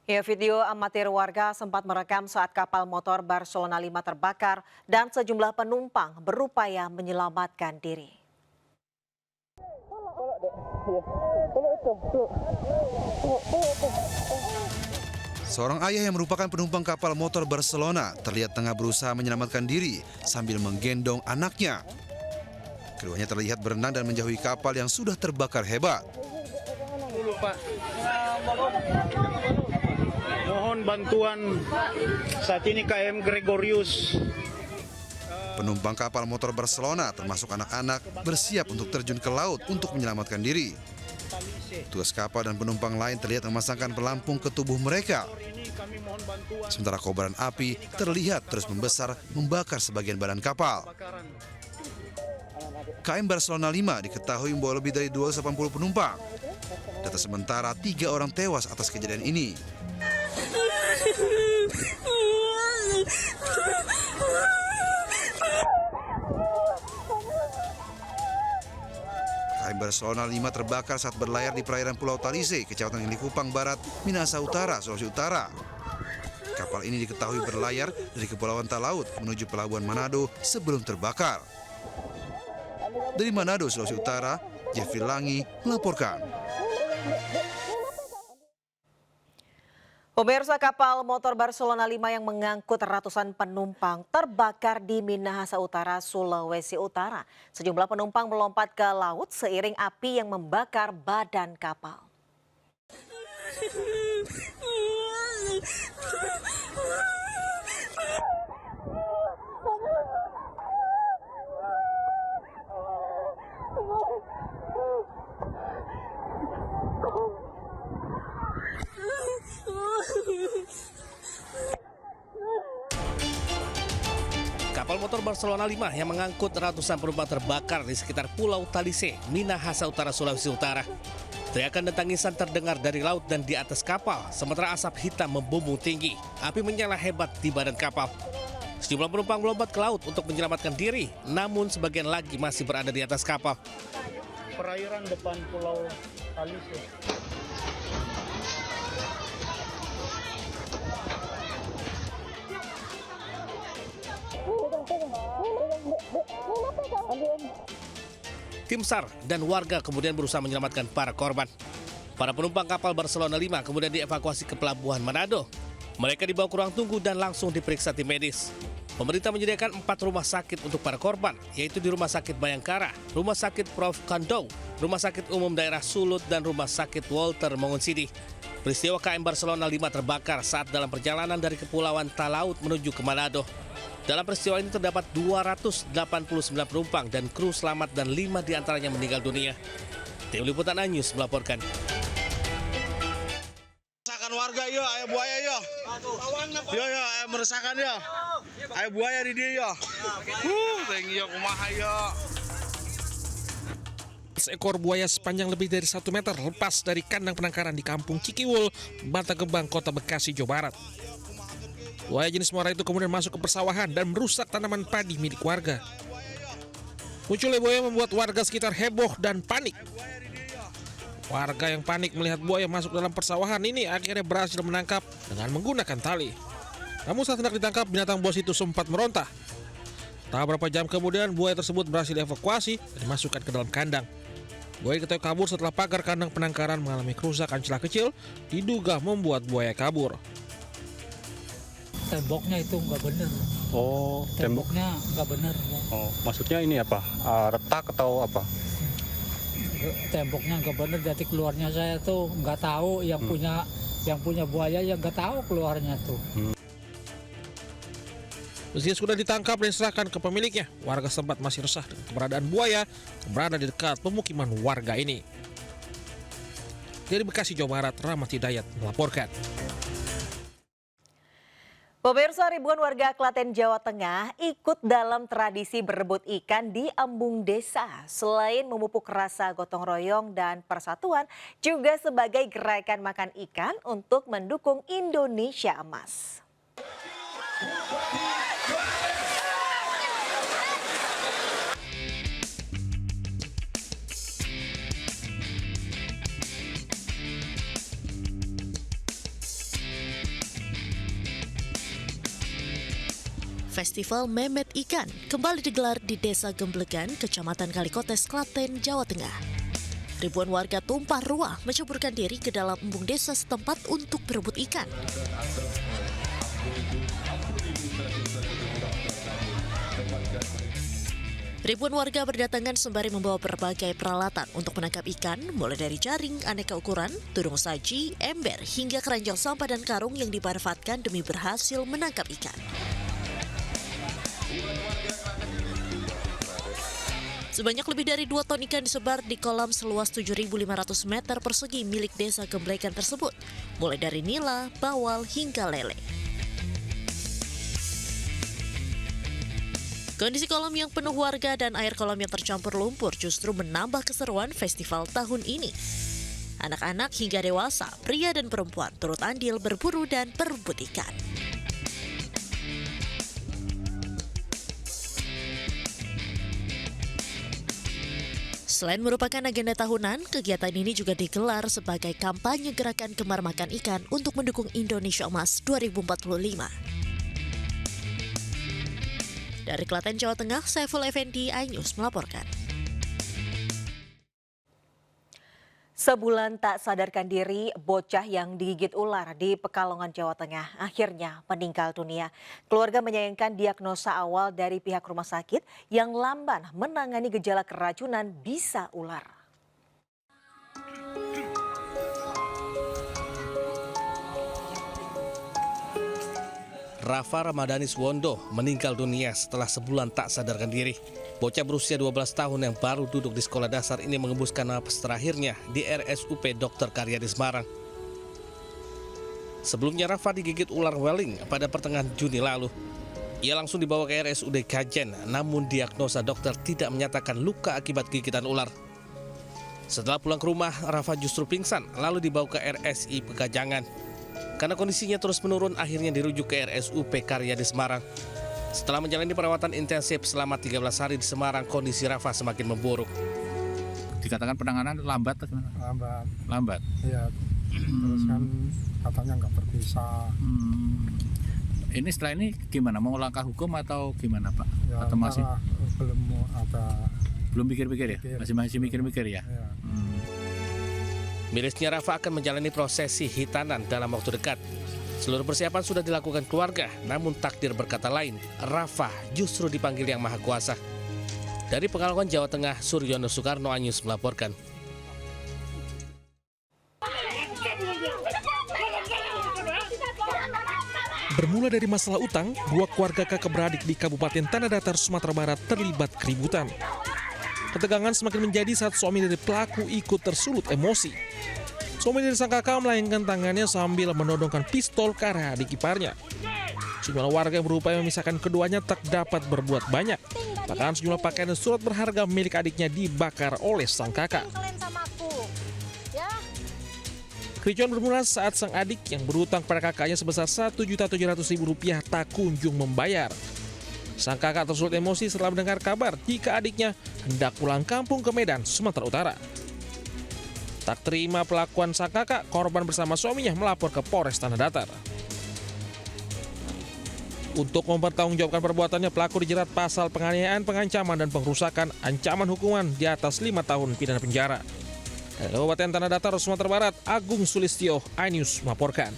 Ya, video amatir warga sempat merekam saat kapal motor Barcelona 5 terbakar dan sejumlah penumpang berupaya menyelamatkan diri. Seorang ayah yang merupakan penumpang kapal motor Barcelona terlihat tengah berusaha menyelamatkan diri sambil menggendong anaknya. Keduanya terlihat berenang dan menjauhi kapal yang sudah terbakar hebat. Pak. Mohon bantuan saat ini KM Gregorius. Penumpang kapal motor Barcelona termasuk anak-anak bersiap untuk terjun ke laut untuk menyelamatkan diri. Tugas kapal dan penumpang lain terlihat memasangkan pelampung ke tubuh mereka. Sementara kobaran api terlihat terus membesar membakar sebagian badan kapal. KM Barcelona 5 diketahui membawa lebih dari 280 penumpang. Data sementara 3 orang tewas atas kejadian ini. KM Barcelona 5 terbakar saat berlayar di perairan Pulau Talise, Kecamatan Likupang Barat, Minahasa Utara, Sulawesi Utara. Kapal ini diketahui berlayar dari Kepulauan Talaut menuju Pelabuhan Manado sebelum terbakar. Dari Manado, Sulawesi Utara, Jeffrey Langi melaporkan. Pemirsa, kapal motor Barcelona 5 yang mengangkut ratusan penumpang terbakar di Minahasa Utara, Sulawesi Utara. Sejumlah penumpang melompat ke laut seiring api yang membakar badan kapal. Kapal motor Barcelona 5 yang mengangkut ratusan penumpang terbakar di sekitar Pulau Talise, Minahasa Utara, Sulawesi Utara. Teriakan dan tangisan terdengar dari laut dan di atas kapal, sementara asap hitam membumbung tinggi. Api menyala hebat di badan kapal. Sejumlah penumpang melompat ke laut untuk menyelamatkan diri, namun sebagian lagi masih berada di atas kapal. Perairan depan Pulau Talise. Tim SAR dan warga kemudian berusaha menyelamatkan para korban. Para penumpang kapal Barcelona 5 kemudian dievakuasi ke Pelabuhan Manado. Mereka dibawa ke ruang tunggu dan langsung diperiksa tim medis. Pemerintah menyediakan 4 rumah sakit untuk para korban, yaitu di Rumah Sakit Bayangkara, Rumah Sakit Prof. Kandou, Rumah Sakit Umum Daerah Sulut, dan Rumah Sakit Walter Mongoonsidi. Peristiwa KM Barcelona 5 terbakar saat dalam perjalanan dari Kepulauan Talaut menuju ke Manado. Dalam peristiwa ini terdapat 289 penumpang dan kru selamat dan 5 diantaranya meninggal dunia. Tim Liputan Anyus melaporkan. Meresahkan warga yo, ayah buaya yo. Yo ayah meresahkan yo. Ayah buaya di dia yo. Tinggi yo kumaha yo. Seekor buaya sepanjang lebih dari 1 meter lepas dari kandang penangkaran di Kampung Cikiwul, Bantar Gebang, Kota Bekasi, Jawa Barat. Buaya jenis muara itu kemudian masuk ke persawahan dan merusak tanaman padi milik warga. Munculnya buaya membuat warga sekitar heboh dan panik. Warga yang panik melihat buaya masuk dalam persawahan ini akhirnya berhasil menangkap dengan menggunakan tali. Namun saat hendak ditangkap, binatang buas itu sempat meronta. Tak berapa jam kemudian, buaya tersebut berhasil dievakuasi dan dimasukkan ke dalam kandang. Buaya diketahui kabur setelah pagar kandang penangkaran mengalami kerusakan celah kecil, diduga membuat buaya kabur. Temboknya itu nggak bener. Oh, Temboknya nggak bener. Oh, maksudnya ini apa? Retak atau apa? Temboknya nggak bener, jadi keluarnya saya tuh nggak tahu. Yang punya buaya yang nggak tahu keluarnya tuh. Meski sudah ditangkap dan diserahkan ke pemiliknya, warga sempat masih resah dengan keberadaan buaya yang berada di dekat pemukiman warga ini. Dari Bekasi, Jawa Barat, Rahmat Hidayat melaporkan. Pemirsa, ribuan warga Klaten, Jawa Tengah ikut dalam tradisi berebut ikan di embung desa. Selain memupuk rasa gotong royong dan persatuan, juga sebagai gerakan makan ikan untuk mendukung Indonesia Emas. Festival Memet Ikan kembali digelar di Desa Gemblegan, Kecamatan Kalikotes, Klaten, Jawa Tengah. Ribuan warga tumpah ruah mencampurkan diri ke dalam embung desa setempat untuk berebut ikan. Ribuan warga berdatangan sembari membawa berbagai peralatan untuk menangkap ikan, mulai dari jaring aneka ukuran, tudung saji, ember, hingga keranjang sampah dan karung yang dimanfaatkan demi berhasil menangkap ikan. Sebanyak lebih dari 2 ton ikan disebar di kolam seluas 7.500 meter persegi milik desa Gemblegan tersebut, mulai dari nila, bawal, hingga lele. Kondisi kolam yang penuh warga dan air kolam yang tercampur lumpur justru menambah keseruan festival tahun ini. Anak-anak hingga dewasa, pria dan perempuan turut andil berburu dan berebut ikan. Selain merupakan agenda tahunan, kegiatan ini juga digelar sebagai kampanye gerakan Gemar Makan Ikan untuk mendukung Indonesia Emas 2045. Dari Klaten, Jawa Tengah, Saiful Effendi, iNews melaporkan. Sebulan tak sadarkan diri, bocah yang digigit ular di Pekalongan, Jawa Tengah akhirnya meninggal dunia. Keluarga menyayangkan diagnosa awal dari pihak rumah sakit yang lamban menangani gejala keracunan bisa ular. Rafa Ramadhani Suwondo meninggal dunia setelah sebulan tak sadarkan diri. Bocah berusia 12 tahun yang baru duduk di sekolah dasar ini mengembuskan napas terakhirnya di RSUP Dr. Karyadi Semarang. Sebelumnya Rafa digigit ular weling pada pertengahan Juni lalu. Ia langsung dibawa ke RSUD Kajen, namun diagnosa dokter tidak menyatakan luka akibat gigitan ular. Setelah pulang ke rumah, Rafa justru pingsan lalu dibawa ke RSI Pegajangan. Karena kondisinya terus menurun, akhirnya dirujuk ke RSUP Karyadi Semarang. Setelah menjalani perawatan intensif selama 13 hari di Semarang, kondisi Rafa semakin memburuk. Dikatakan penanganan lambat atau gimana? Lambat? Iya, terus kan katanya nggak berpisah. Ini setelah ini gimana? Mau langkah hukum atau gimana Pak? Ya, atau masih? Belum ada. Belum pikir-pikir ya? Masih mikir-mikir ya? Ya. Mirisnya Rafa akan menjalani prosesi hitanan dalam waktu dekat. Seluruh persiapan sudah dilakukan keluarga, namun takdir berkata lain. Rafa justru dipanggil Yang Maha Kuasa. Dari Pekalongan, Jawa Tengah, Suryono Soekarno, iNews melaporkan. Bermula dari masalah utang, 2 keluarga kakak beradik di Kabupaten Tanah Datar, Sumatera Barat terlibat keributan. Ketegangan semakin menjadi saat suami dari pelaku ikut tersulut emosi. Suami dari sang kakak melayangkan tangannya sambil menodongkan pistol ke arah adik iparnya. Sejumlah warga yang berupaya memisahkan keduanya tak dapat berbuat banyak. Bahkan sejumlah pakaian dan surat berharga milik adiknya dibakar oleh sang kakak. Kericuan bermula saat sang adik yang berutang pada kakaknya sebesar Rp1.700.000 tak kunjung membayar. Sang kakak tersulut emosi setelah mendengar kabar jika adiknya hendak pulang kampung ke Medan, Sumatera Utara. Tak terima pelakuan sang kakak, korban bersama suaminya melapor ke Polres Tanah Datar. Untuk mempertanggungjawabkan perbuatannya, pelaku dijerat pasal penganiayaan, pengancaman, dan pengrusakan, ancaman hukuman di atas 5 tahun pidana penjara. Dari Kabupaten Tanah Datar, Sumatera Barat, Agung Sulistyo, iNews melaporkan.